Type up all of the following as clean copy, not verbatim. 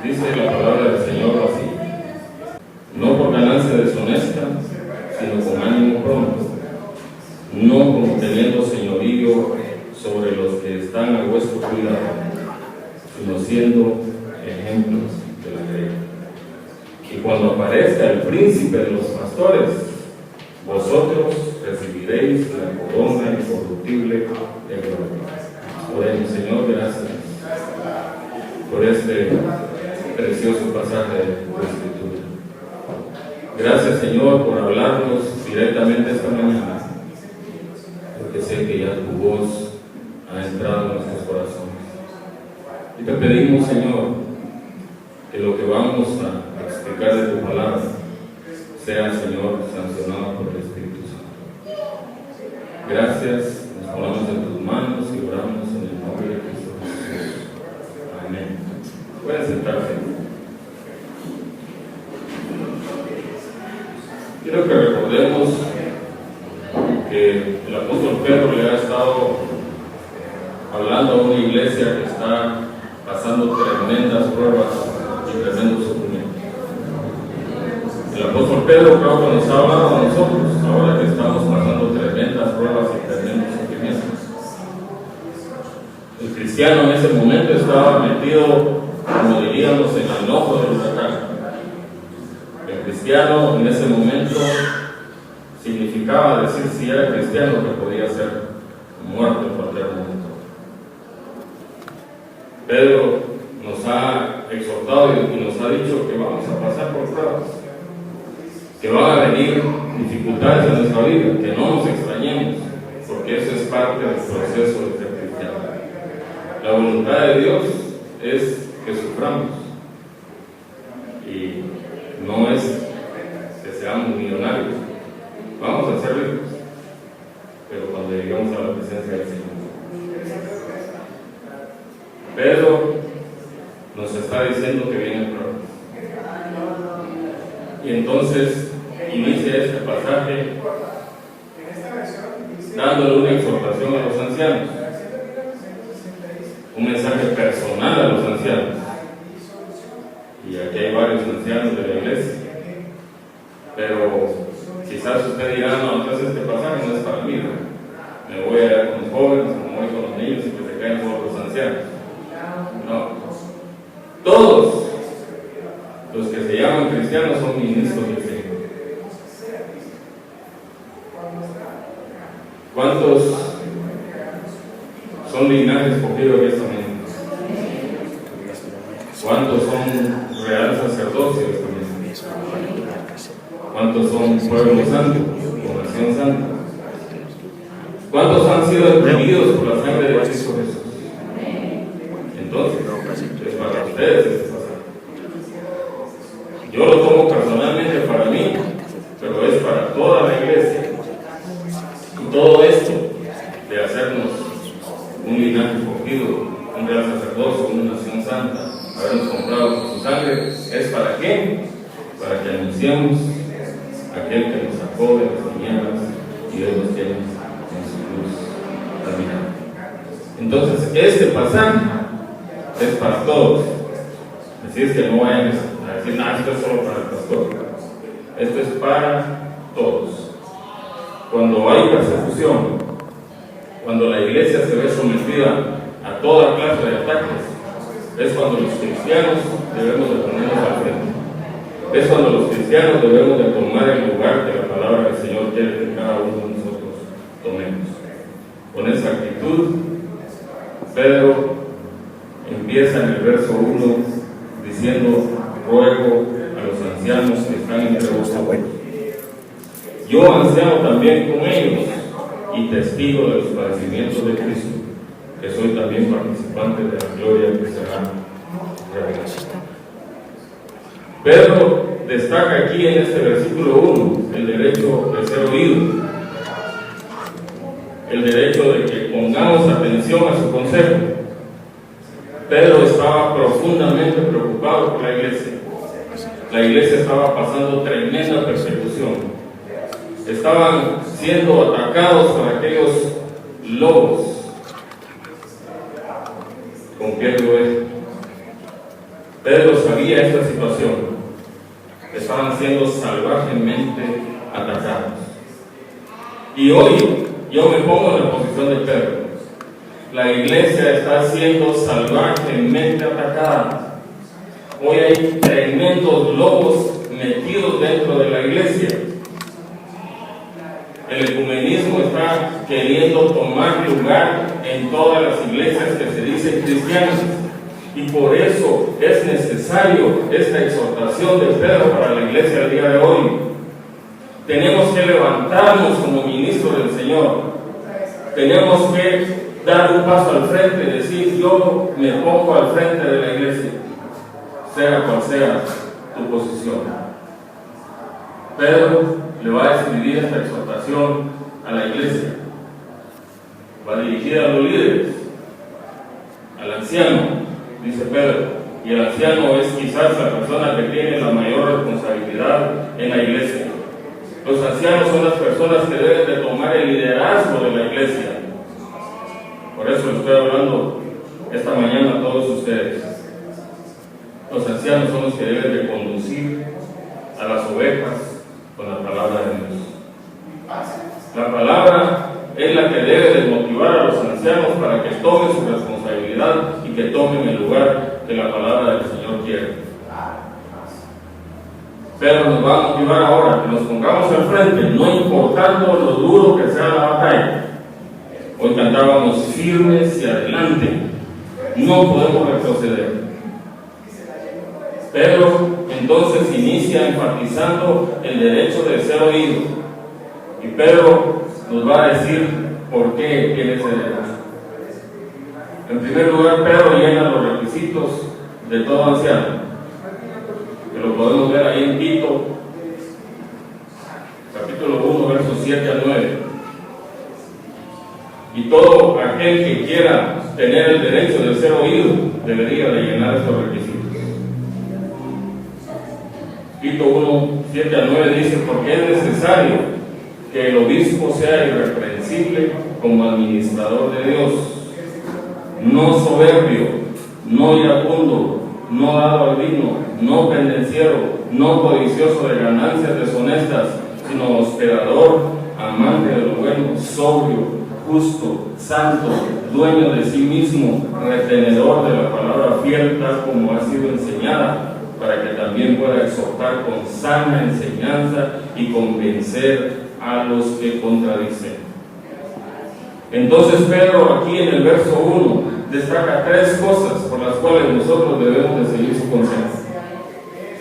Dice la palabra del Señor así: no por ganancia deshonesta, sino con ánimo pronto, no como teniendo señorío sobre los que están a vuestro cuidado, sino siendo ejemplos de la ley. Y cuando aparezca el príncipe de los pastores, vosotros recibiréis la corona incorruptible de gloria. Oremos. Señor, gracias por este precioso pasaje de tu Escritura. Gracias, Señor, por hablarnos directamente esta mañana, porque sé que ya tu voz ha entrado en nuestros corazones. Y te pedimos, Señor, que lo que vamos a explicar de tu palabra sea, Señor, sancionado por el Espíritu Santo. Gracias, nos ponemos en tus manos y oramos en el nombre de Cristo Jesús. Amén. Pueden sentarse. Quiero que recordemos que el apóstol Pedro le ha estado hablando a una iglesia que está pasando tremendas pruebas y tremendos sufrimientos. El apóstol Pedro creo que nos ha hablado a nosotros ahora que estamos pasando tremendas pruebas y tremendos sufrimientos. El cristiano en ese momento estaba metido, como diríamos, en el ojo del huracán. El cristiano en ese momento significaba decir, si era cristiano, que podía ser muerto en cualquier momento. Pedro nos ha exhortado y nos ha dicho que vamos a pasar por pruebas, que van a venir dificultades en nuestra vida, que no nos extrañemos, porque eso es parte del proceso de ser cristiano. La voluntad de Dios es que suframos, y no es que seamos millonarios. Vamos a ser ricos, pero cuando lleguemos a la presencia del Señor. Pedro nos está diciendo que vienen pruebas. Y entonces inicia este pasaje dándole una exhortación a los ancianos, un mensaje personal a los ancianos. Y aquí hay varios ancianos de la iglesia, pero quizás usted dirá, no, entonces este pasaje no es para mí, ¿no? Me voy a ir con los jóvenes, me voy con los niños y que se caen todos los ancianos. No, todos los que se llaman cristianos son ministros del Señor. ¿Cuántos son linajes escogidos en esta mañana? ¿Cuántos son real sacerdocio esta mañana? ¿Cuántos son pueblo santo o nación santa? ¿Cuántos han sido redimidos por la sangre de Cristo Jesús? Entonces, es para ustedes este pasaje. Yo lo tomo personalmente para mí, pero es para toda la iglesia. Y todo esto de hacernos un linaje escogido, un real sacerdocio, una nación santa, habernos comprado con su sangre, ¿es para qué? Para que anunciemos a aquel que nos sacó de las tinieblas y Dios nos tiene en su luz admirable. Entonces, este pasaje es para todos. Así es que no vayan a decir, no, esto es solo para el pastor. Esto es para todos. Cuando hay persecución, cuando la iglesia se ve sometida a toda clase de ataques, es cuando los cristianos debemos de ponernos al frente. Es cuando los cristianos debemos de tomar el lugar que la palabra del Señor quiere que cada uno de nosotros tomemos. Con esa actitud, Pedro empieza en el verso 1 diciendo: ruego a los ancianos que están entre vosotros. Yo, anciano también con ellos y testigo de los padecimientos de Cristo, que soy también participante de la gloria que será revelada. Pedro destaca aquí en este versículo 1 el derecho de ser oído, el derecho de que pongamos atención a su consejo. Pedro estaba profundamente preocupado por la iglesia. La iglesia estaba pasando tremenda persecución. Estaban siendo atacados por aquellos lobos con piel gruesa. Pedro había esta situación. Estaban siendo salvajemente atacados. Y hoy yo me pongo en la posición de Pedro. La iglesia está siendo salvajemente atacada. Hoy hay tremendos lobos metidos dentro de la iglesia. El ecumenismo está queriendo tomar lugar en todas las iglesias que se dicen cristianas. Y por eso es necesario esta exhortación de Pedro para la iglesia del día de hoy. Tenemos que levantarnos como ministros del Señor. Tenemos que dar un paso al frente y decir: yo me pongo al frente de la iglesia, sea cual sea tu posición. Pedro le va a escribir esta exhortación a la iglesia. Va dirigida a los líderes, al anciano, dice Pedro. Y el anciano es quizás la persona que tiene la mayor responsabilidad en la iglesia. Los ancianos son las personas que deben de tomar el liderazgo de la iglesia. Por eso les estoy hablando esta mañana a todos ustedes. Los ancianos son los que deben de conducir a las ovejas con la palabra de Dios. La palabra es la que debe de motivar a los ancianos para que tomen su responsabilidad y que tomen el lugar que la palabra del Señor quiere. Pero nos va a motivar ahora que nos pongamos al frente, no importando lo duro que sea la batalla. Hoy cantábamos: firmes y adelante, no podemos retroceder. Pedro entonces inicia enfatizando el derecho de ser oído. Y Pedro nos va a decir por qué tiene ese derecho. En primer lugar, Pedro llena los requisitos de todo anciano, que lo podemos ver ahí en Tito, capítulo 1, versos 7 al 9. Y todo aquel que quiera tener el derecho de ser oído debería de llenar estos requisitos. Tito 1, 7 al 9 dice: porque es necesario que el obispo sea irreprensible como administrador de Dios, no soberbio, no iracundo, no dado al vino, no pendenciero, no codicioso de ganancias deshonestas, sino hospedador, amante de lo bueno, sobrio, justo, santo, dueño de sí mismo, retenedor de la palabra fiel tal como ha sido enseñada, para que también pueda exhortar con sana enseñanza y convencer a los que contradicen. Entonces Pedro aquí en el verso 1 destaca tres cosas por las cuales nosotros debemos de seguir su consejo.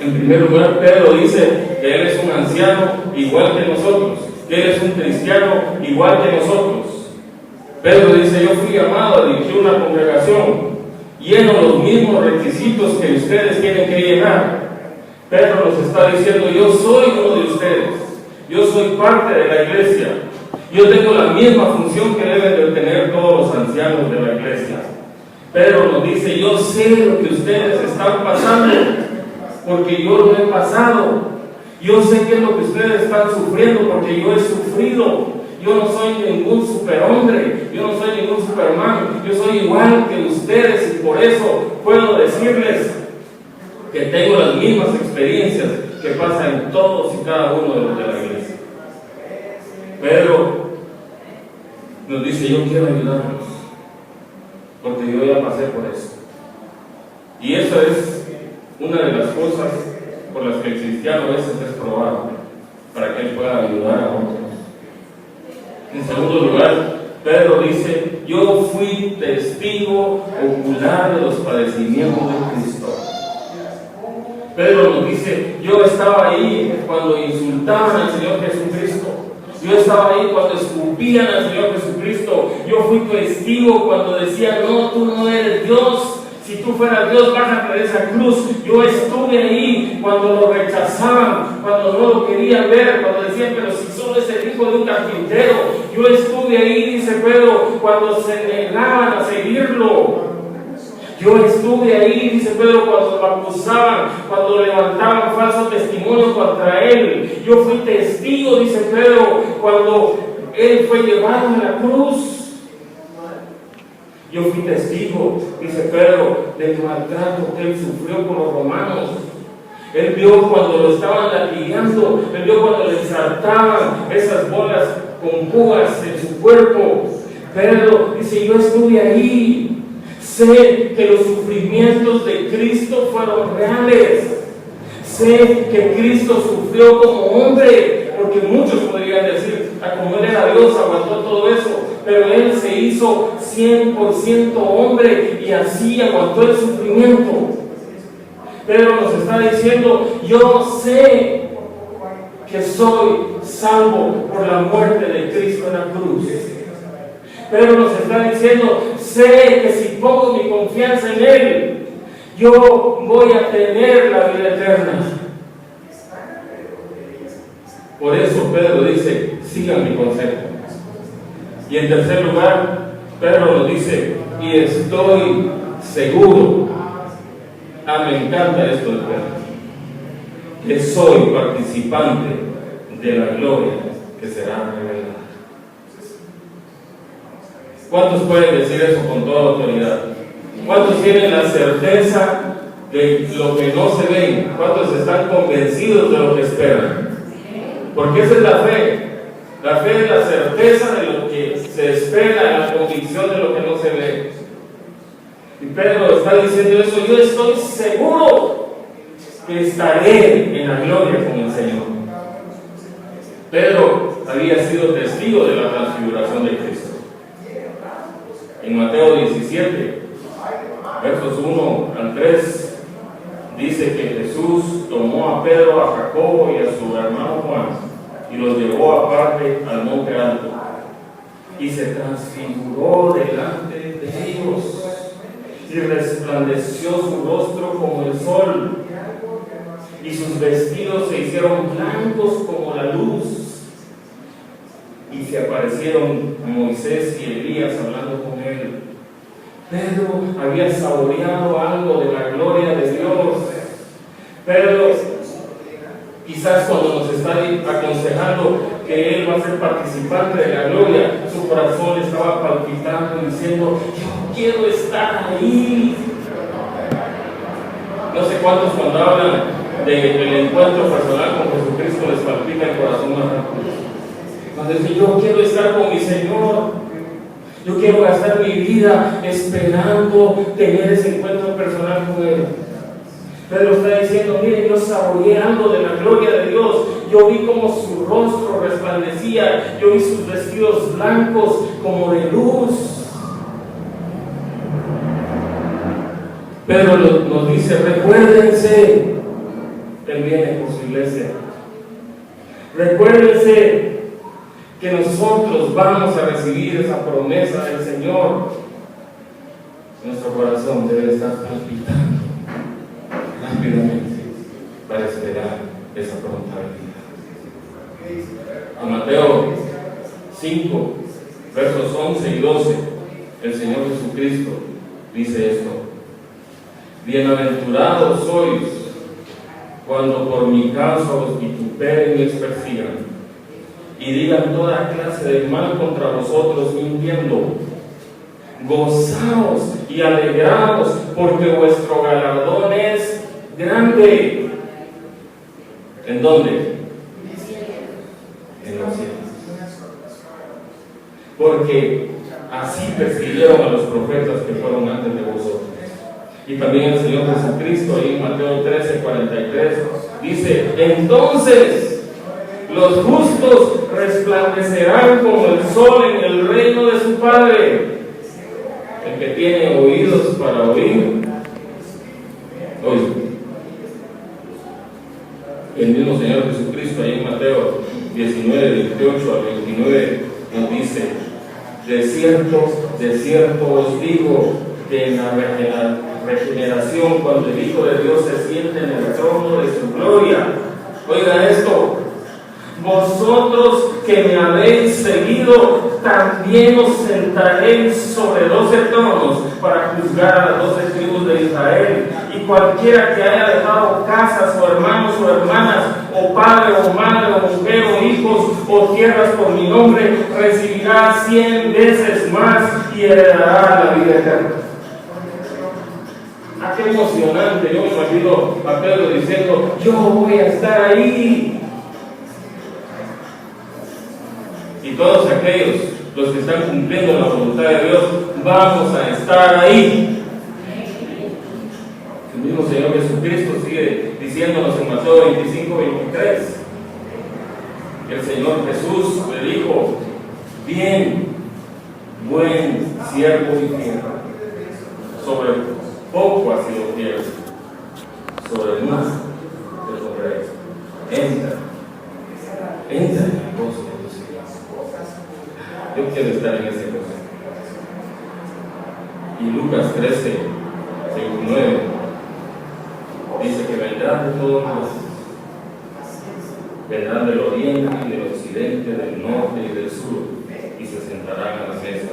En primer lugar, Pedro dice que él es un anciano igual que nosotros, que él es un cristiano igual que nosotros. Pedro dice: yo fui llamado a dirigir una congregación, lleno los mismos requisitos que ustedes tienen que llenar. Pedro nos está diciendo: yo soy uno de ustedes, yo soy parte de la iglesia, yo tengo la misma función que deben de tener todos los ancianos de la iglesia. Pedro nos dice: yo sé lo que ustedes están pasando, porque yo lo he pasado. Yo sé qué es lo que ustedes están sufriendo, porque yo he sufrido. Yo no soy ningún superhombre, yo no soy ningún superman, yo soy igual que ustedes, y por eso puedo decirles que tengo las mismas experiencias que pasan en todos y cada uno de los de la iglesia. Pedro nos dice: yo quiero ayudarlos, porque yo ya pasé por eso. Y esa es una de las cosas por las que el cristiano a veces es probado, para que él pueda ayudar a otros. En segundo lugar, Pedro dice: yo fui testigo ocular de los padecimientos de Cristo. Pedro nos dice: yo estaba ahí cuando insultaban al Señor Jesucristo. Yo estaba ahí cuando escupían al Señor Jesucristo. Yo fui testigo cuando decían: no, tú no eres Dios. Si tú fueras Dios, bájate de esa cruz. Yo estuve ahí cuando lo rechazaban, cuando no lo querían ver, cuando decían: pero si solo es el hijo de un carpintero. Yo estuve ahí, dice Pedro, cuando se negaban a seguirlo. Yo estuve ahí, dice Pedro, cuando lo acusaban, cuando levantaban falso testimonio contra él. Yo fui testigo, dice Pedro, cuando él fue llevado a la cruz. Yo fui testigo, dice Pedro, del maltrato que él sufrió por los romanos. Él vio cuando lo estaban latigando, él vio cuando le saltaban esas bolas con púas en su cuerpo. Pedro dice, yo estuve ahí, sé que los sufrimientos de Cristo fueron reales. Sé que Cristo sufrió como hombre, porque muchos podrían decir, como él era Dios, aguantó todo eso, pero él se hizo 100% hombre y así aguantó el sufrimiento. Pedro nos está diciendo, yo sé que soy salvo por la muerte de Cristo en la cruz. Pedro nos está diciendo, sé que si pongo mi confianza en Él, yo voy a tener la vida eterna. Por eso Pedro dice, sigan mi consejo. Y en tercer lugar, Pedro nos dice, y estoy seguro, me encanta esto de Pedro, que soy participante de la gloria que será revelada. ¿Cuántos pueden decir eso con toda autoridad? ¿Cuántos tienen la certeza de lo que no se ven? ¿Cuántos están convencidos de lo que esperan? Porque esa es la fe. La fe es la certeza de lo que se espera, la convicción de lo que no se ve. Y Pedro está diciendo eso, yo estoy seguro que estaré en la gloria con el Señor. Pedro había sido testigo de la transfiguración de Cristo. En Mateo 17, versos 1 al 3, dice que Jesús tomó a Pedro, a Jacobo y a su hermano Juan y los llevó aparte al monte alto y se transfiguró delante de ellos y resplandeció su rostro como el sol y sus vestidos se hicieron blancos como la luz y se aparecieron Moisés y Elías hablando con él. Pedro había saboreado algo de la gloria de Dios. Pedro, quizás cuando nos está aconsejando que él va a ser participante de la gloria, su corazón estaba palpitando diciendo, yo quiero estar ahí. No sé cuántos cuando hablan del encuentro personal con Jesucristo les palpita el corazón más rápido. Cuando dicen, yo quiero estar con mi Señor, yo quiero gastar mi vida esperando tener ese encuentro personal con Él. Pedro está diciendo, miren, yo saboreé algo de la gloria de Dios. Yo vi como su rostro resplandecía, yo vi sus vestidos blancos como de luz. Pedro nos dice, recuérdense, Él viene por su iglesia. Recuérdense que nosotros vamos a recibir esa promesa del Señor. Nuestro corazón debe estar palpitando rápidamente para esperar esa pronta venida. En Mateo 5, versos 11 y 12, el Señor Jesucristo dice esto: bienaventurados sois cuando por mi causa os vituperen y os persigan y digan toda clase de mal contra vosotros mintiendo. Gozaos y alegraos, porque vuestro galardón es grande. ¿En dónde? En los cielos. Porque así persiguieron a los profetas que fueron antes de vosotros. Y también el Señor Jesucristo, ahí en Mateo 13:43, dice: entonces los justos resplandecerán como el sol en el reino de su Padre. El que tiene oídos para oír, oye. El mismo Señor Jesucristo, ahí en Mateo 19:18 al 29, nos dice: de cierto os digo que en la regeneración, cuando el Hijo de Dios se siente en el trono de su gloria, oiga esto, vosotros que me habéis seguido, también os sentaréis sobre 12 tronos para juzgar a las 12 tribus de Israel. Y cualquiera que haya dejado casas, o hermanos, o hermanas, o padre, o madre, o mujer, o hijos, o tierras por mi nombre, recibirá 100 veces más y heredará la vida eterna. Ah, qué emocionante. Yo me imagino a Pedro diciendo: yo voy a estar ahí. Y todos aquellos, los que están cumpliendo la voluntad de Dios, vamos a estar ahí. El mismo Señor Jesucristo sigue diciéndonos en Mateo 25:23. El Señor Jesús le dijo: bien, buen siervo y fiel, sobre poco has sido fiel, sobre más te pondré. Entra en el gozo de tu Señor. Yo quiero estar en ese gozo. Y Lucas 13:29 dice que vendrán de todos lados, vendrán del oriente y del occidente, del norte y del sur, y se sentarán a la mesa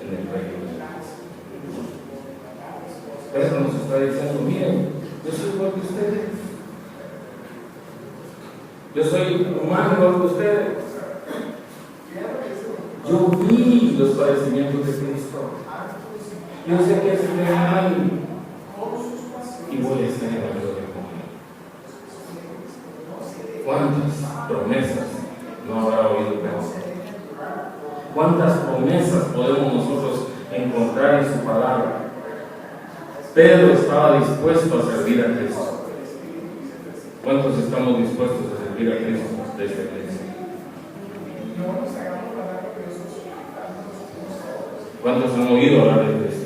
en el reino de Dios. Eso nos está diciendo: miren, yo soy igual que ustedes. Yo soy humano igual que ustedes. Yo vi los padecimientos de Cristo. Yo sé que es real. Y voy a estar en la gloria con Él. ¿Cuántas promesas no habrá oído Pedro? ¿Cuántas promesas podemos nosotros encontrar en su palabra? Pedro estaba dispuesto a servir a Cristo. ¿Cuántos estamos dispuestos a servir a Cristo de esta iglesia? ¿Cuántos han oído hablar de Cristo?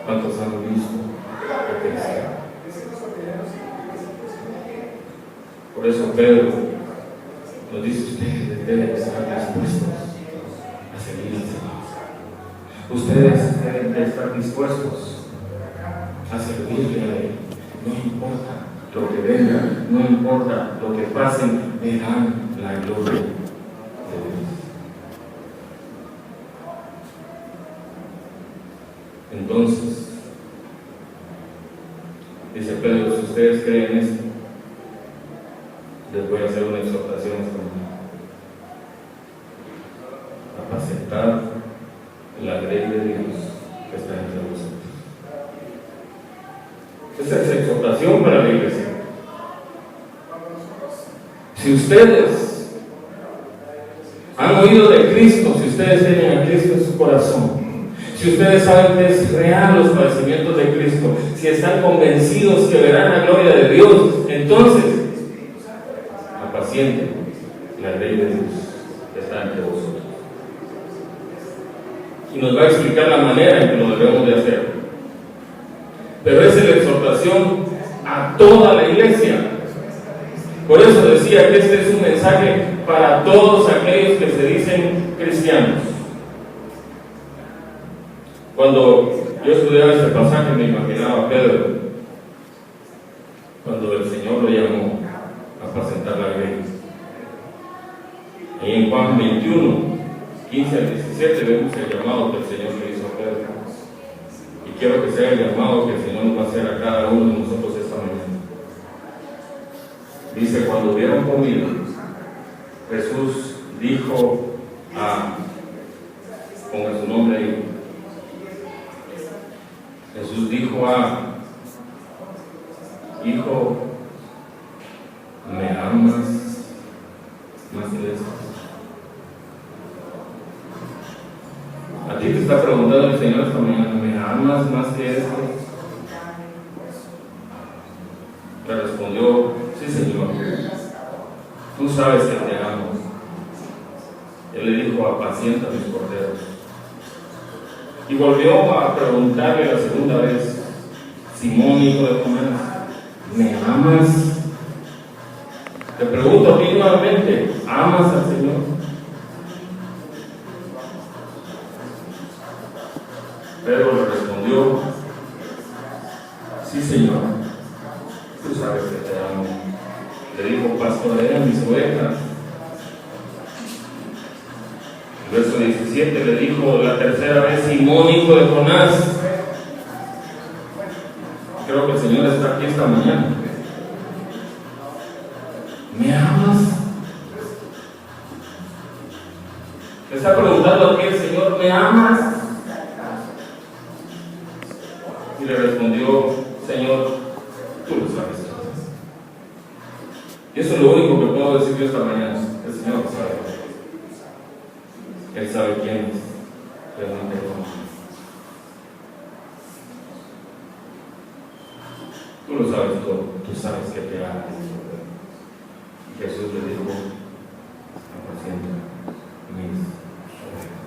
¿Cuántos han visto a Cristo? Por eso Pedro nos dice: ustedes deben estar dispuestos a servir al Señor. Ustedes deben estar dispuestos a servirle a Él. No importa lo que venga, no importa lo que pasen, verán la gloria de Dios. Entonces, dice Pedro: si ustedes creen esto, les voy a hacer una exhortación esta mañana. Apacentar la ley de Dios que está entre vosotros. Esa es exhortación para la iglesia. Si ustedes han oído de Cristo, si ustedes tienen a Cristo en su corazón, si ustedes saben que es real los padecimientos de Cristo, si están convencidos que verán la gloria de Dios, entonces apacienten la ley de Dios que está entre vosotros. Y nos va a explicar la manera en que lo debemos de hacer. Pero esa es la exhortación a toda la iglesia. Por eso decía que este es un mensaje para todos aquellos que se dicen cristianos. Cuando yo estudiaba este pasaje me imaginaba a Pedro, cuando el Señor lo llamó a apacentar la grey. Y en Juan 21:15 al 17 vemos el llamado que el Señor le hizo a Pedro. Y quiero que sea el llamado que el Señor nos va a hacer a cada uno de nosotros esta mañana. Dice: cuando hubieron comido, Jesús dijo a, ponga su nombre ahí, Jesús dijo a: hijo, ¿me amas más que esto? A ti te está preguntando el Señor esta mañana: ¿me amas más que esto? Le respondió: sí, Señor, tú sabes que te amo. Él le dijo: apacienta mis corderos. Y volvió a preguntarle la segunda vez: Simón, hijo de Jonás, ¿me amas? Te pregunto a ti nuevamente: ¿amas al Señor? Pedro le respondió: sí, Señor, tú sabes que te amo. le dijo: pastorea mis ovejas. El verso 17 le dijo la tercera vez: Simón, hijo de Jonás. Creo que el Señor está aquí esta mañana. ¿Me amas? Le está preguntando aquí el Señor: ¿me amas? Y le respondió: Señor, tú lo sabes. Y eso es lo único que puedo decir yo esta mañana. El Señor lo sabe. Él sabe quién es realmente conoce. Tú lo sabes todo. Tú sabes que te amas. Y Jesús le dijo: apacienta mis ovejas.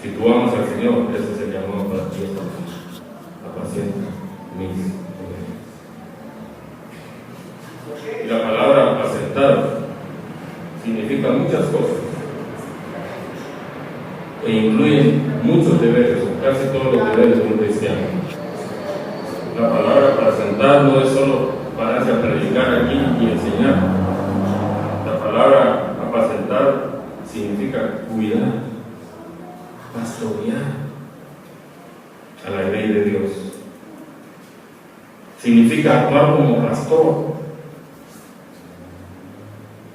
Si tú amas al Señor, ese es el llamado para ti esta mañana. Apacienta mis ovejas. Y la palabra apacentar significa muchas cosas e incluyen muchos deberes, o casi todos los deberes de un cristiano. La palabra apacentar no es solo pararse a predicar aquí y enseñar. La palabra apacentar significa cuidar, pastorear a la grey de Dios. Significa actuar como pastor.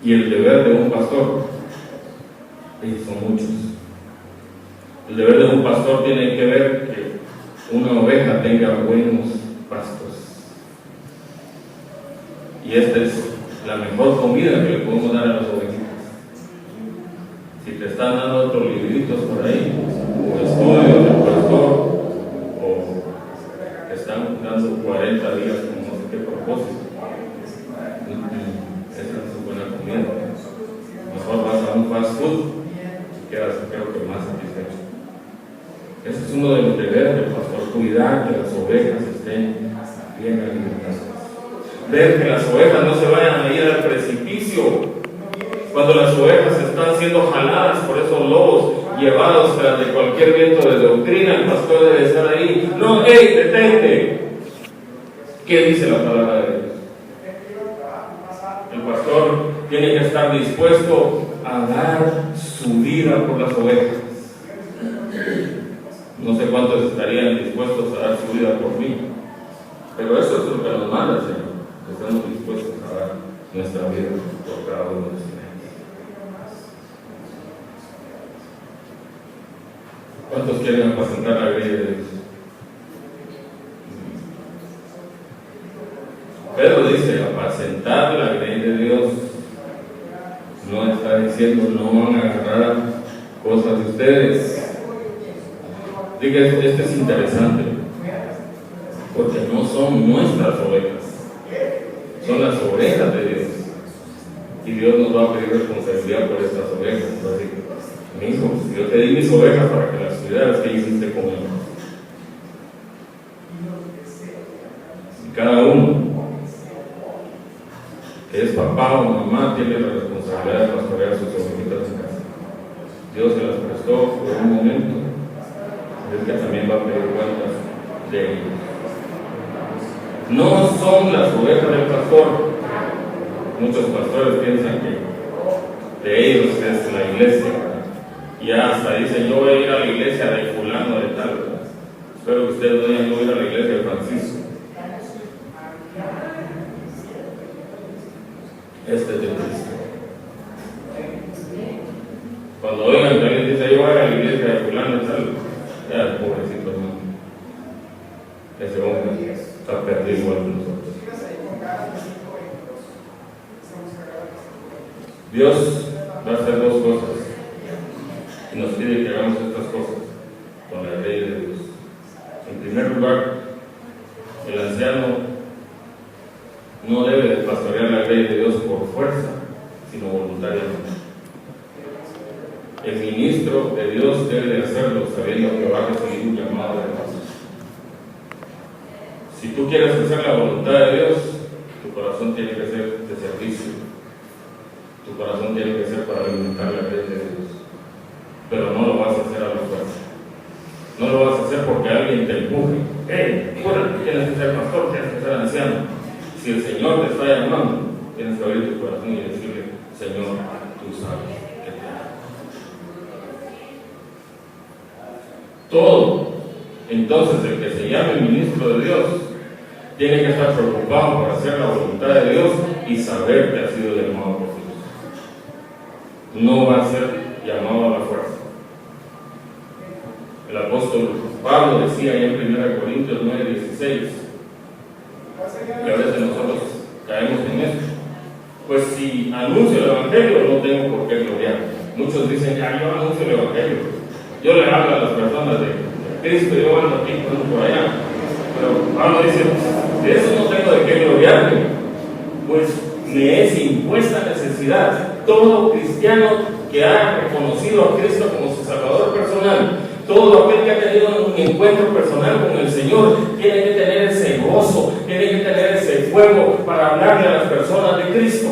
Y el deber de un pastor, son muchos. El deber de un pastor tiene que ver que una oveja tenga buenos pastos. Y esta es la mejor comida que le podemos dar a las ovejitas. Si te están dando otros libritos por ahí, o estudios del pastor, o te están dando 40 días con no sé qué propósito, esa es su buena comida. Mejor vas a un fast food y quedas, creo que, más satisfecho. Ese es uno de los deberes del pastor: cuidar que las ovejas estén bien alimentadas. Ver que las ovejas no se vayan a ir al precipicio. Cuando las ovejas están siendo jaladas por esos lobos, llevados tras de cualquier viento de doctrina, el pastor debe estar ahí. No, hey, detente. ¿Qué dice la palabra de Dios? El pastor tiene que estar dispuesto a dar su vida por las ovejas. No sé cuántos estarían dispuestos a dar su vida por mí, pero eso es lo que nos manda el Señor. Estamos dispuestos a dar nuestra vida por cada uno de nosotros. ¿Cuántos quieren apacentar la grey de Dios? Pedro dice: apacentar la grey de Dios. No está diciendo no van a agarrar cosas de ustedes. Diga, esto es interesante, porque no son nuestras ovejas, son las ovejas de Dios. Y Dios nos va a pedir responsabilidad por estas ovejas. Así, mi hijo, yo te di mis ovejas para que las cuidaras. ¿Qué hiciste con ellas? Y cada uno que es papá o mamá tiene la responsabilidad de pastorear sus ovejitas en casa. Dios se las prestó por un momento, es que también va a pedir cuentas de ellos. No son las ovejas del pastor. Muchos pastores piensan que de ellos es la iglesia, y hasta dicen: yo voy a ir a la iglesia de fulano de tal. Espero que ustedes no vayan a ir a la iglesia de Francisco. Este es de Cristo. Cuando oigan que alguien dice: yo voy a la iglesia de fulano de tal, ya, pobrecito hermano, ese hombre está perdido igual que nosotros. Dios va a hacer dos cosas y nos pide que hagamos estas cosas con la ley de Dios. En primer lugar, el anciano no debe de pastorear la ley de Dios por fuerza, sino voluntariamente. El ministro de Dios debe de hacerlo sabiendo que va a recibir un llamado de Dios. Si tú quieres hacer la voluntad de Dios, tu corazón tiene que ser de servicio. Tu corazón tiene que ser para alimentar la ley de Dios. Pero no lo vas a hacer a la fuerza. No lo vas a hacer porque alguien te empuje. ¡Hey, fuera! Tienes que ser pastor, tienes que ser anciano. Si el Señor te está llamando, tienes que abrir tu corazón y decirle: Señor, tú sabes que te amo. Todo. Entonces, el que se llame ministro de Dios tiene que estar preocupado por hacer la voluntad de Dios y saber que ha sido llamado por Dios. No va a ser llamado a la fuerza. El apóstol Pablo decía en 1 Corintios 9:16, que a veces nosotros caemos en eso. Pues si anuncio el Evangelio, no tengo por qué gloriar. Muchos dicen: ya, yo anuncio el Evangelio, yo le hablo a las personas de Cristo, yo ando aquí por allá. Pero Pablo dice: de eso no tengo de qué gloriarme, pues me es impuesta necesidad. Todo cristiano que ha reconocido a Cristo como su Salvador personal, todo aquel que ha tenido un encuentro personal con el Señor, tiene que tener ese gozo, tiene que tener ese fuego para hablarle a las personas de Cristo.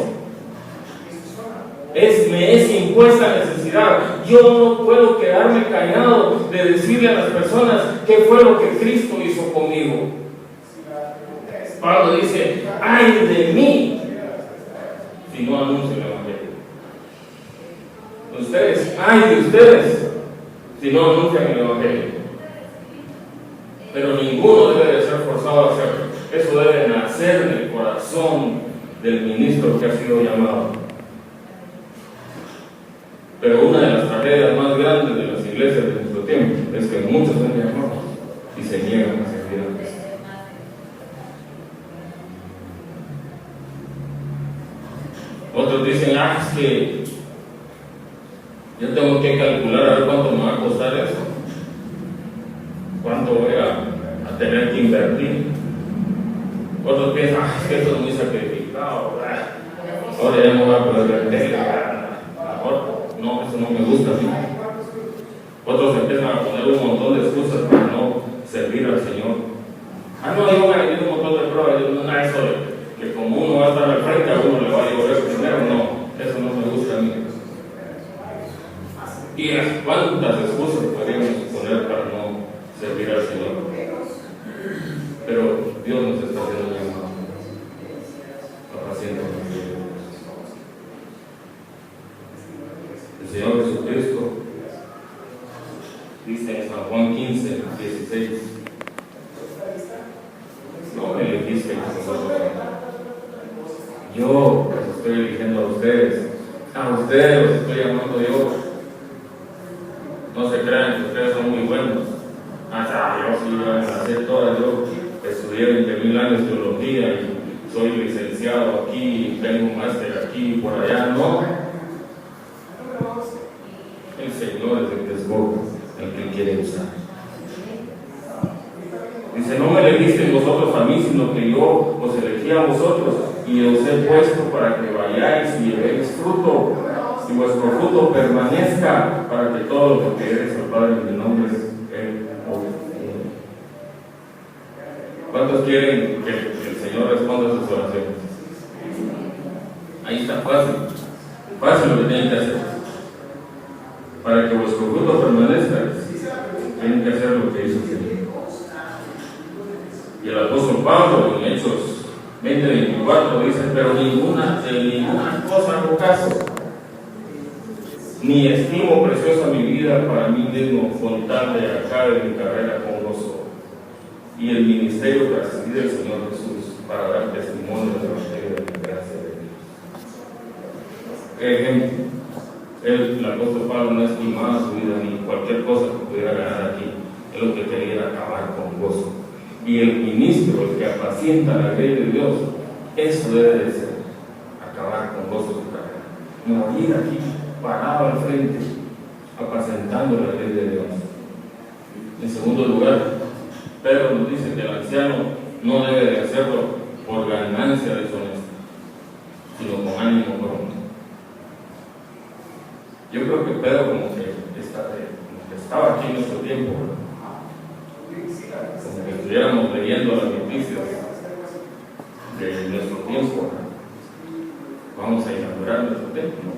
Me es impuesta necesidad. Yo no puedo quedarme callado de decirle a las personas qué fue lo que Cristo hizo conmigo. Pablo dice: ay de mí si no anuncio el Evangelio. Ustedes, ay de ustedes si no anuncian el Evangelio. Pero ninguno debe de ser forzado a hacerlo. Eso debe nacer en el corazón del ministro que ha sido llamado. Pero una de las tragedias más grandes de las iglesias de nuestro tiempo es que muchos son llamados y se niegan a servir a Cristo. Otros dicen: es que yo tengo que calcular a ver cuánto me va a costar eso, cuánto voy a tener que invertir. Otros piensan: es que esto es muy sacrificado, ahora ya no voy a poder vender, no, eso no me gusta a mí. Otros empiezan a poner un montón de excusas para no servir al Señor. No, yo voy a vivir un montón de pruebas. No, eso de que como uno va a estar al frente, a uno le va a devolver primero. No, eso no me gusta a mí. ¿Y cuántas excusas podríamos poner para no servir al Señor? Pero Dios nos está haciendo llamado. Apacienta nuestras vidas. El Señor Jesucristo dice en San Juan 15:16: no me elegiste vosotros, yo los estoy eligiendo a ustedes los estoy llamando yo. No se crean que ustedes son muy buenos. Yo sí iba a hacer todas. Yo estudié 20,000 años de teología y soy licenciado aquí, tengo un máster aquí y por allá. No. El Señor es el que escoge, el que quiere usar. Dice: no me elegiste vosotros a mí, sino que yo os elegí a vosotros y os he puesto para que vayáis y llevéis fruto, y vuestro fruto permanezca, para que todo lo que pidiereis al Padre en mi nombre Él os dé. ¿Cuántos quieren que el Señor responda a sus oraciones? Ahí está fácil lo que tienen que hacer. Para que vuestro fruto permanezca, tienen que hacer lo que hizo el Señor. Y el apóstol Pablo en Hechos 20:24 dice: pero de ninguna cosa hago caso, ni estimo preciosa mi vida para mí mismo, con tal de acabe mi carrera con gozo y el ministerio que recibí del Señor Jesús, para dar testimonio del evangelio de la gracia de Dios. Ejemplo: el apóstol Pablo no estimaba su vida ni cualquier cosa que pudiera ganar aquí. Él lo que quería era acabar con gozo. Y el ministro, el que apacienta la ley de Dios, eso debe de ser: acabar con gozo su carrera. Morir aquí, parado al frente, apacentando la ley de Dios. En segundo lugar, Pedro nos dice que el anciano no debe de hacerlo por ganancia deshonesta, sino con ánimo pronto. Yo creo que Pedro como que estaba aquí en nuestro tiempo, como que estuviéramos leyendo las noticias de nuestro tiempo. Vamos a inaugurar nuestro templo,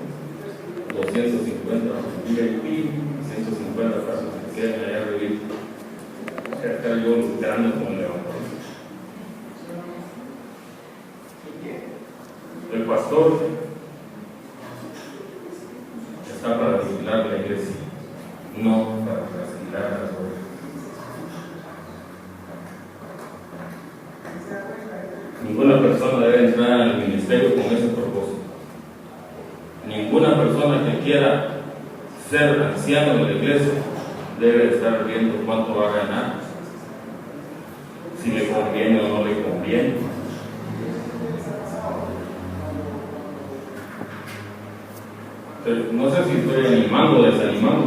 250 VIP, 150 para los que queden allá arriba. Acá yo luchando con el evangelio. está para vigilar la iglesia, no para trasquilar a las ovejas. Ninguna persona debe entrar al ministerio con ese propósito. Ninguna persona que quiera ser anciano de la iglesia debe estar viendo cuánto va a ganar, si le conviene o no le conviene. Pero no sé si estoy animando o desanimando,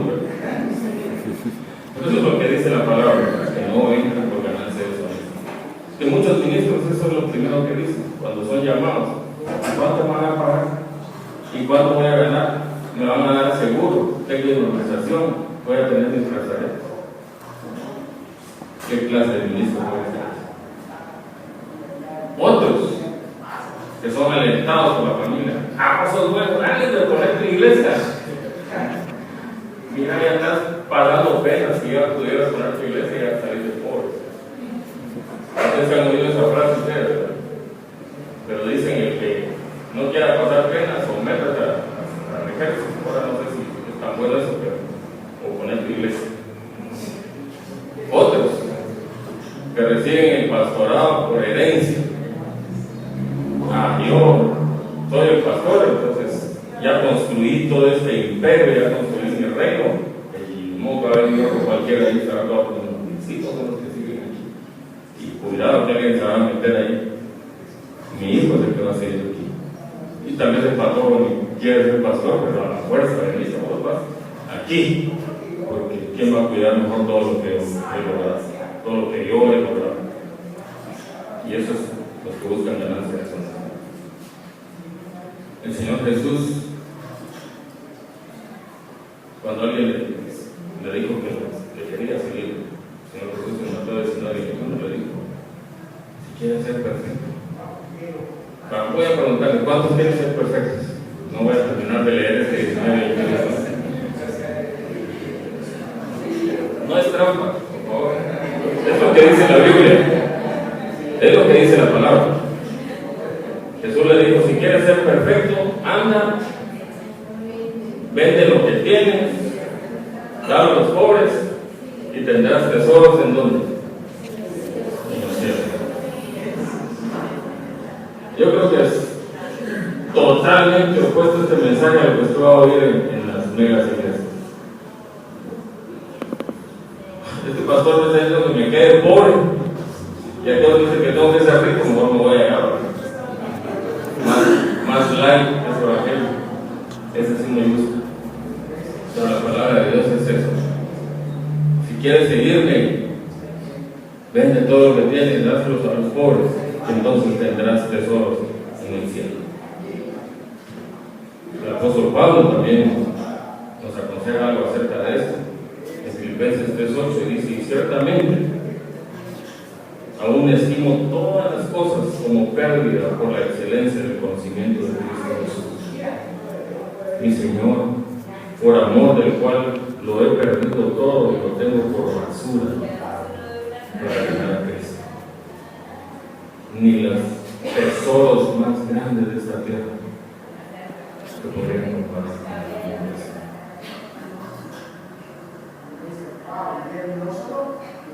pero eso es lo que dice la palabra, que no entran por ganancia deshonestas. Que muchos ministros eso es lo primero que dicen cuando son llamados: ¿cuánto me van a pagar? ¿Y cuánto voy a ganar? ¿Me van a dar seguro? ¿Tengo indemnización? ¿Voy a tener mis trazadores? ¿Qué clase de ministro puede ser? Otros que son alentados por la familia: pues sos bueno, alguien de poner tu iglesia. Mira, ya estás pagando penas, si ya pudieras poner tu iglesia y ya salir de pobre. Ustedes han oído esa frase ustedes, ¿verdad? Pero dicen el que no quiera pasar penas o métete al ejército. Ahora no sé si es tan bueno eso, pero o poner tu iglesia. Otros que reciben el pastorado por herencia. Yo soy el pastor, entonces ya construí todo este imperio, ya construí mi reino, y no va a venir otro cualquiera y se va a acabar con los principios con los que siguen aquí. Y cuidado que alguien se va a meter ahí. Mi hijo es el que va a seguir aquí. Y también el pastor quiere ser pastor, pero a la fuerza de Cristo vos vas aquí, porque ¿quién va a cuidar mejor todo lo que yo he logrado? Todo lo que yo he logrado. Y eso es los que buscan ganancia de eso. El Señor Jesús, cuando alguien le dijo que quería seguir, el Señor Jesús en Mateo 19:21 le dijo: si quieres ser perfecto. Voy a preguntarle: ¿cuántos quieren ser perfectos? No voy a terminar de leer este 19:21. No es trampa, por favor. Es lo que dice la Biblia. Es lo que dice la palabra. Jesús le dijo: si quieres ser perfecto, anda, vende lo que tienes, dale a los pobres y tendrás tesoros ¿en dónde? En los cielos. Yo creo que es totalmente opuesto este mensaje a lo que usted va a oír en las megas iglesias. Este pastor me está diciendo que me quede pobre, y aquel dice que tengo que ser rico, mejor me voy a llegar. Más light es evangelio. Ese sí me gusta. Pero la palabra de Dios es eso. Si quieres seguirme, vende todo lo que tienes y dáselos a los pobres, entonces tendrás tesoros en el cielo. El apóstol Pablo también nos aconseja algo acerca de esto. En Filipenses 3:8 dice: y ciertamente aún estimo todas las cosas como pérdida por la excelencia del conocimiento de Cristo Jesús, mi Señor, por amor del cual lo he perdido todo y lo tengo por basura para ganar a Cristo. Ni los tesoros más grandes de esta tierra que podrían compararse con la iglesia.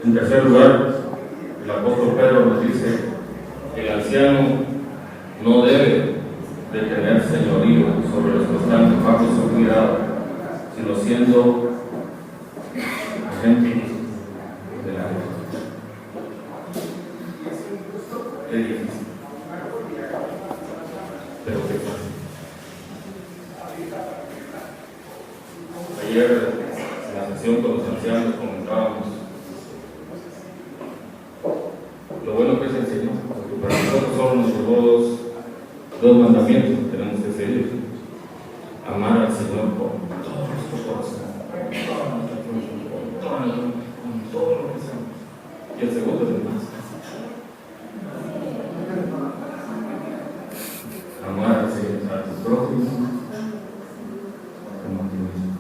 En tercer lugar, el apóstol Pedro nos dice que el anciano no debe de tener señorío sobre los que están bajo su cuidado, sino siendo ejemplo de la vida. Qué difícil, pero qué fácil. Ayer en la sesión con los ancianos comentábamos lo bueno que es el Señor, porque para nosotros solo nos llevó dos mandamientos que tenemos que seguir: amar al Señor con todo nuestro corazón, con todo lo que somos, y el segundo es el más: amar al Señor, a tu prójimo como a ti mismo.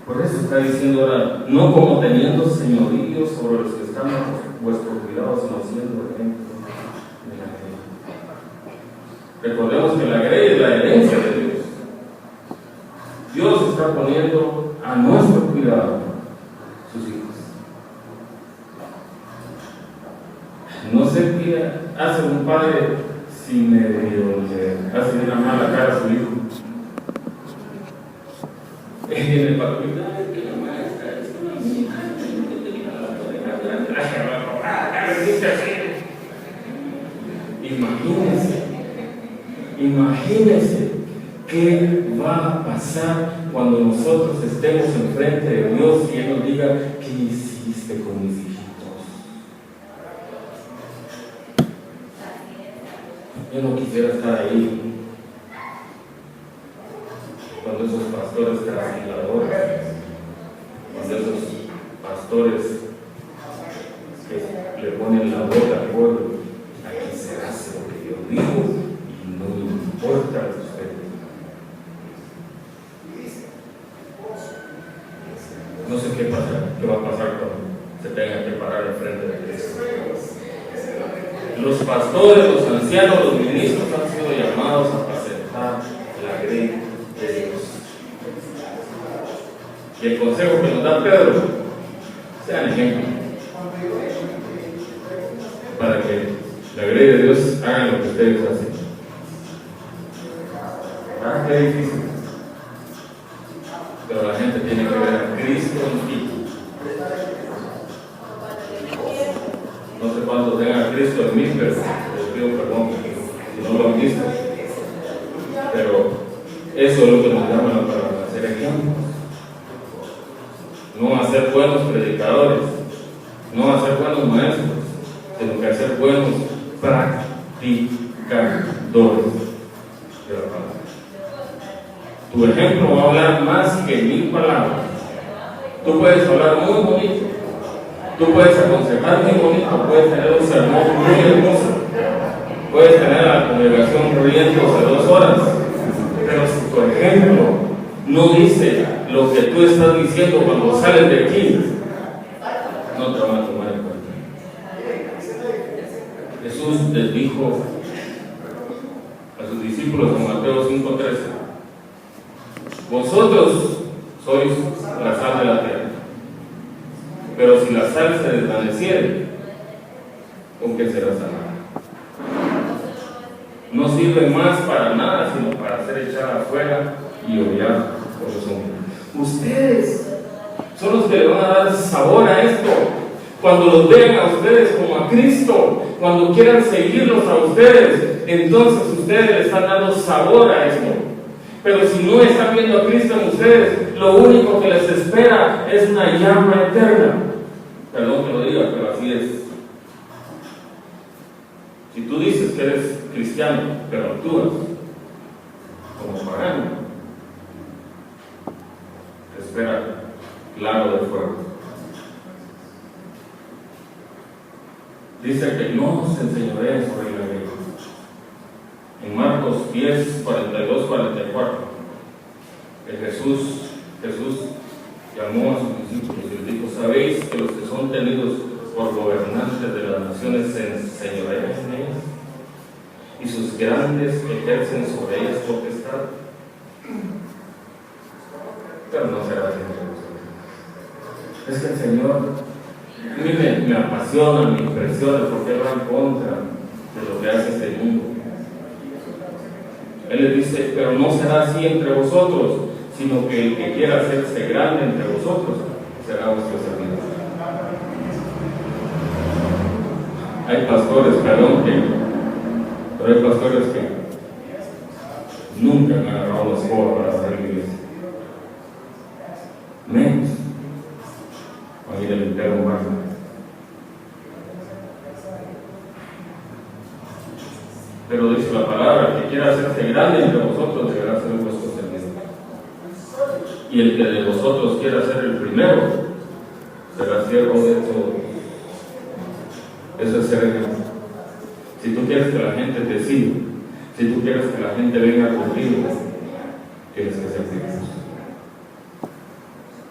Por eso está diciendo ahora: no como teniendo señorío sobre los que están bajo vuestro cuidado, sino siendo ejemplo de la grey. Recordemos que la grey es la herencia de Dios. Dios está poniendo a nuestro cuidado sus hijos. No sé qué hace un padre si medio le hace una mala cara a su hijo. Él tiene el papel, ay, que la maestra es una hija, imagínense qué va a pasar cuando nosotros estemos enfrente de Dios y Él nos diga, ¿qué hiciste con mis hijitos? Yo no quisiera estar ahí cuando esos pastores castigadores, cuando esos pastores que le ponen la boca al pueblo, aquí se hace lo que yo digo y no me importa a ustedes. No sé qué va a pasar cuando se tenga que parar enfrente de Cristo. Los pastores, los ancianos, los ministros han sido llamados a apacentar la grey de Dios. Y el consejo que nos da Pedro, sean ejemplo para que la grey de Dios haga lo que ustedes hacen. Ah, qué difícil. Pero la gente tiene que ver a Cristo en ti. No sé cuántos tengan a Cristo en mí, pero les pido perdón si no lo han visto. Pero eso es lo que nos llama para hacer ejemplos. No a ser buenos predicadores, no a ser buenos maestros, sino que a ser buenos practicadores de la palabra. Tu ejemplo va a hablar más que 1000 palabras. Tú puedes hablar muy bonito, tú puedes aconsejar muy bonito, puedes tener un sermón muy hermoso, puedes tener a la congregación riéndose 2 horas, pero si tu ejemplo no dice lo que tú estás diciendo cuando sales de aquí, no te van a tomar en cuenta. Jesús les dijo a sus discípulos en Mateo 5:13: vosotros sois la sal de la tierra, pero si la sal se desvaneciere, ¿con qué será salada? No sirve más para nada, sino para ser echada afuera y odiar por los hombres. Ustedes son los que le van a dar sabor a esto. Cuando los vean a ustedes como a Cristo, cuando quieran seguirlos a ustedes, entonces ustedes le están dando sabor a esto. Pero si no están viendo a Cristo en ustedes, lo único que les espera es una llama eterna. Perdón que lo diga, pero así es. Si tú dices que eres cristiano, pero actúas como pagano, te espera lago de fuego. Dice que no se enseñoree sobre la ley. En Marcos 10, 42, 44, Jesús llamó a sus discípulos y les dijo: ¿sabéis que los que son tenidos por gobernantes de las naciones se enseñorean en ellas? Y sus grandes ejercen sobre ellas potestad. Pero no será así entre vosotros. Es que el Señor a mí me apasiona, me impresiona, porque Él va en contra de lo que hace este mundo. Él les dice: pero no será así entre vosotros, sino que el que quiera hacerse grande entre vosotros será vuestro servidor. Hay pastores, pero hay pastores que nunca han agarrado la escoba para hacer la iglesia. Menos a ir al entero humano. Pero dice la palabra: el que quiera hacerse grande entre vosotros deberá ser vuestro servidor. Y el que de vosotros quiera ser el primero será siervo de todos. Eso es ser ejemplo. Si tú quieres que la gente te siga, si tú quieres que la gente venga contigo, tienes que ser digno.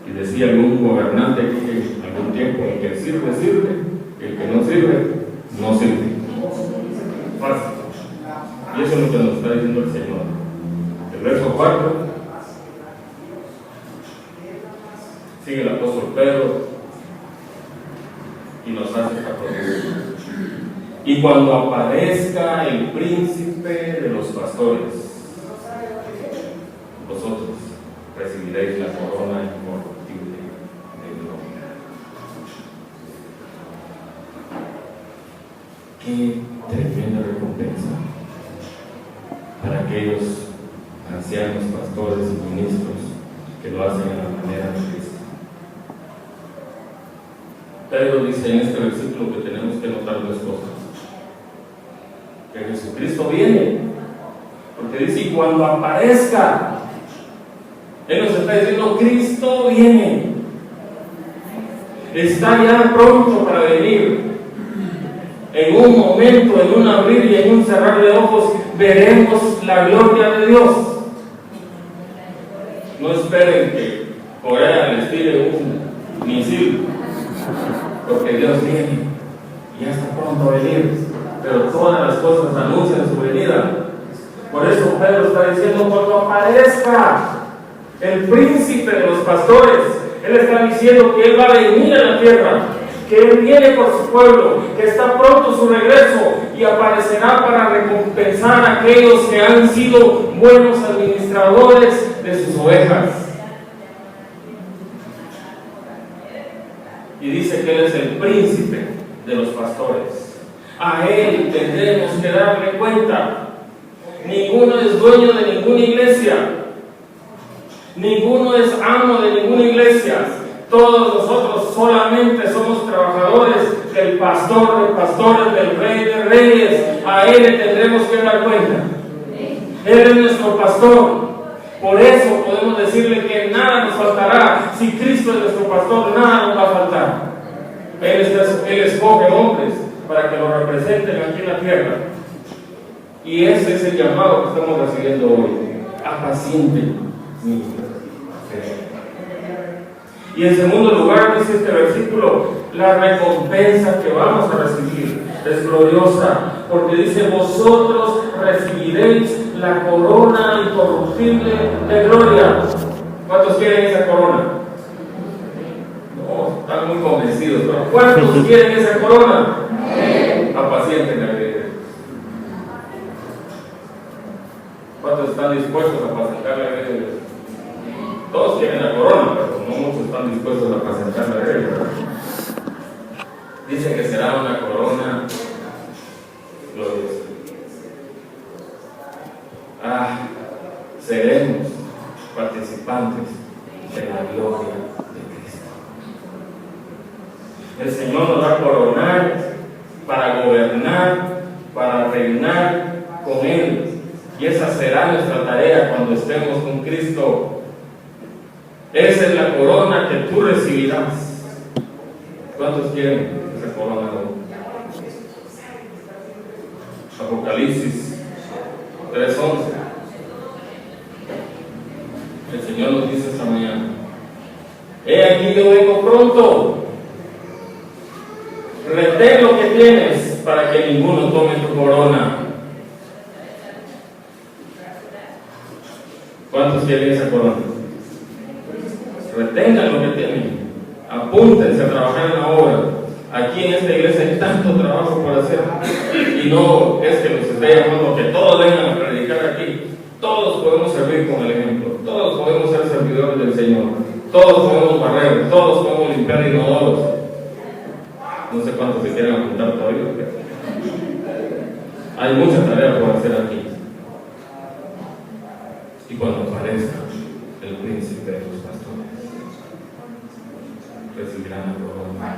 Y decía algún gobernante que algún tiempo: el que sirve, sirve, el que no sirve, no sirve. Fácil. Y eso es lo que nos está diciendo el Señor. El verso 4: cuando aparezca el príncipe de los pastores, vosotros recibiréis la corona incorruptible de gloria. Qué tremenda recompensa para aquellos ancianos, pastores y ministros que lo hacen a la manera de Cristo. Pedro dice en este versículo que tenemos que notar dos cosas: que Jesucristo viene, porque dice, y cuando aparezca, Él nos está diciendo, Cristo viene, está ya pronto para venir. En un momento, en un abrir y en un cerrar de ojos, veremos la gloria de Dios. No esperen que Corea les tire un misil, porque Dios viene y ya está pronto a venir, pero todas las cosas anuncian su venida. Por eso Pedro está diciendo, cuando aparezca el príncipe de los pastores, Él está diciendo que Él va a venir a la tierra, que Él viene por su pueblo, que está pronto su regreso y aparecerá para recompensar a aquellos que han sido buenos administradores de sus ovejas. Y dice que Él es el príncipe de los pastores. A Él tendremos que darle cuenta. Ninguno es dueño de ninguna iglesia. Ninguno es amo de ninguna iglesia. Todos nosotros solamente somos trabajadores del pastor de pastores, del rey de reyes. A Él le tendremos que dar cuenta. Él es nuestro pastor. Por eso podemos decirle que nada nos faltará. Si Cristo es nuestro pastor, nada nos va a faltar. Él escoge hombres para que lo representen aquí en la tierra. Y ese es el llamado que estamos recibiendo hoy. Apacienten mi fe. Y en segundo lugar, dice este versículo, la recompensa que vamos a recibir es gloriosa, porque dice, vosotros recibiréis la corona incorruptible de gloria. ¿Cuántos quieren esa corona? No, están muy convencidos, pero ¿cuántos quieren esa corona? Apacienten la vida. ¿Cuántos están dispuestos a apacentar la vida? Todos quieren la corona, pero no muchos están dispuestos a apacentar la vida. Dice que será una corona gloriosa. Seremos participantes de la gloria de Cristo. El Señor nos va a coronar para gobernar, para reinar con Él. Y esa será nuestra tarea cuando estemos con Cristo. Esa es la corona que tú recibirás. ¿Cuántos quieren esa corona? Apocalipsis 3:11. El Señor nos dice esta mañana: he aquí yo vengo pronto. Retén lo que tienes para que ninguno tome tu corona. ¿Cuántos quieren esa corona? Retengan lo que tienen. Apúntense a trabajar en la obra. Aquí en esta iglesia hay tanto trabajo por hacer. Y no es que nos esté llamando que todos vengan a predicar aquí. Todos podemos servir con el ejemplo. Todos podemos ser servidores del Señor. Todos podemos barrer. Todos podemos limpiar inodoros. No sé cuántos se quieren apuntar todavía. Hay mucha tarea por hacer aquí. Y cuando aparezca el príncipe de los pastores, recibirán la corona.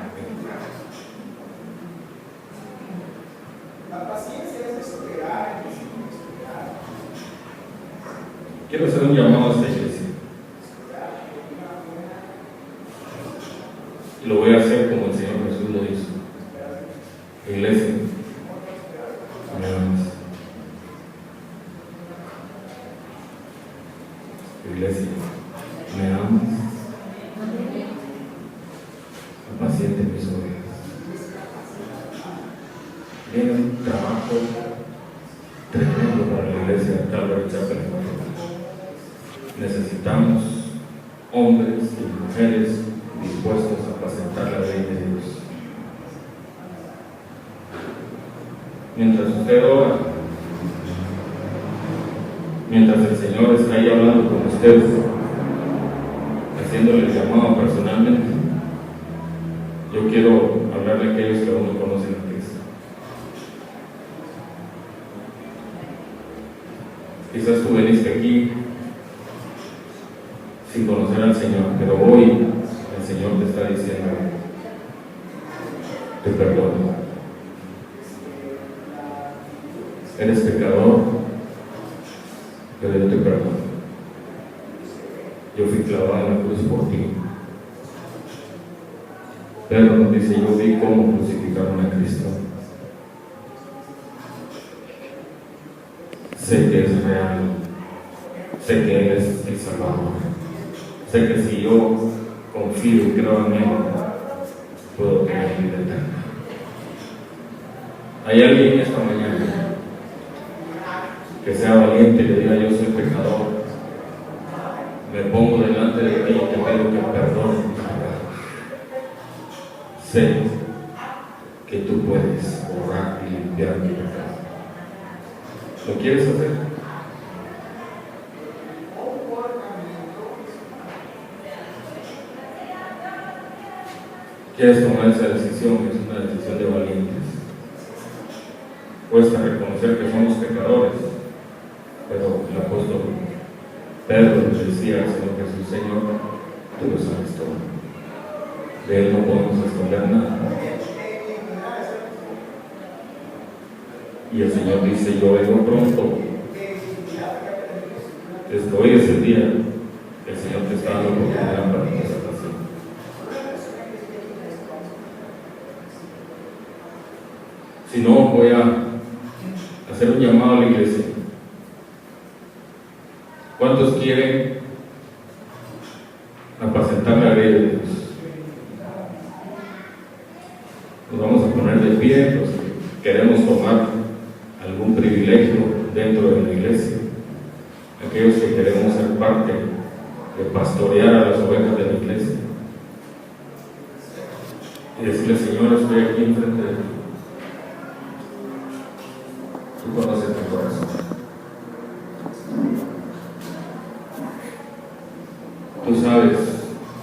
La paciencia es esperar. Quiero hacer un llamado a esta iglesia. Y lo voy a hacer como el Señor Jesús lo hizo. Iglesia, me amas. Iglesia, me amas. Apaciente mis ovejas. Viene un trabajo tremendo para la iglesia de Calvary Chapel. Necesitamos hombres y mujeres dispuestos a apacentar la ley de Dios. mientras usted ora, mientras el Señor está ahí hablando con usted, haciéndole el llamado personalmente, yo quiero hablarle a aquellos que aún no conocen a Cristo. Quizás tú veniste aquí sin conocer al Señor, pero hoy el Señor te está diciendo: te perdono. Eres pecador, pero yo te perdono. Yo fui clavado en la cruz por ti. Pedro nos dice: yo vi cómo crucificaron a Cristo. Sé que es real, sé que Él es el Salvador, sé que si yo confío y creo en Él, puedo tener vida eterna. ¿Hay alguien esta mañana que sea valiente y le diga: yo soy pecador, me pongo delante de ti y te pido que perdones mis pecados? Sé que tú puedes borrar y limpiar mi pecado. ¿Lo quieres hacer? ¿Quieres tomar esa decisión? Es una decisión de valientes. Cuesta reconocer que somos pecadores, pero el apóstol Pedro le decía al Señor Jesús: Señor, tú lo sabes todo. De Él no podemos esconder nada. Y el Señor dice: yo vengo pronto. Desde hoy es el día. El Señor te está dando oportunidad para tu salvación. Si no, voy a hacer un llamado a la iglesia. ¿Cuántos quieren apacentar la ley de Dios? Nos vamos a poner de pie, los que queremos tomar algún privilegio dentro de la iglesia, aquellos que queremos ser parte de pastorear a las ovejas de la iglesia, y decirle: Señor, estoy aquí enfrente de ti. Tú conoces mi corazón. Tú sabes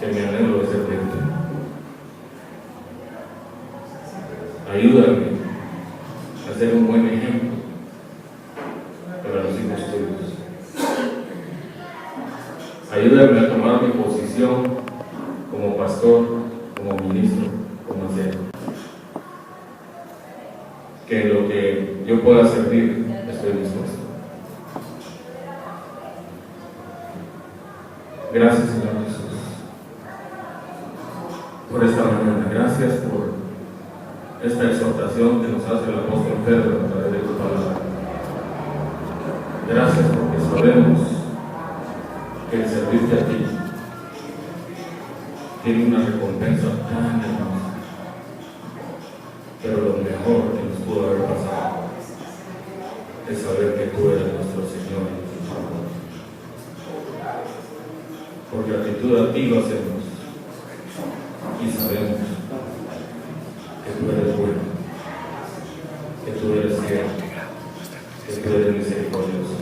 que mi anhelo es servirte. Ayúdame a ser un buen ejemplo para los hijos tuyos. Ayúdame a tomar mi posición como pastor, como ministro, como anciano. Que en lo que yo pueda servir, estoy dispuesto. Gracias, Señor Jesús, por esta mañana. Gracias por esta exhortación que nos hace el apóstol Pedro a través de tu palabra. Gracias porque sabemos que el servirte a ti tiene una recompensa tan hermosa. Pero lo mejor que nos pudo haber pasado es saber que tú eres nuestro Señor y nuestro Salvador. Por gratitud a ti lo hacemos y sabemos que tú eres bueno, que tú eres fiel, que tú eres misericordioso.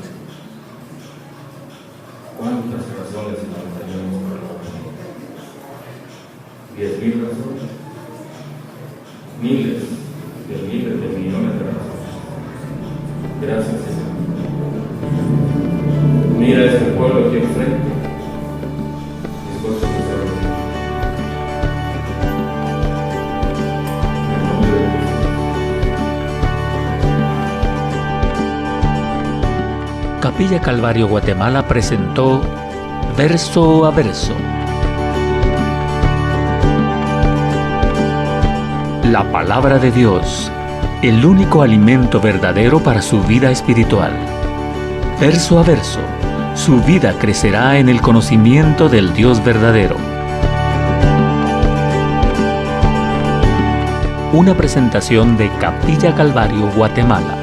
¿Cuántas razones tenemos para la oración? 10,000 razones, miles de millones de razones. Gracias, Señor. Mira este pueblo aquí enfrente, dispuesto a servir. En nombre de Jesús. Capilla Calvario Guatemala presentó Verso a Verso. La palabra de Dios, el único alimento verdadero para su vida espiritual. Verso a verso, su vida crecerá en el conocimiento del Dios verdadero. Una presentación de Capilla Calvario Guatemala.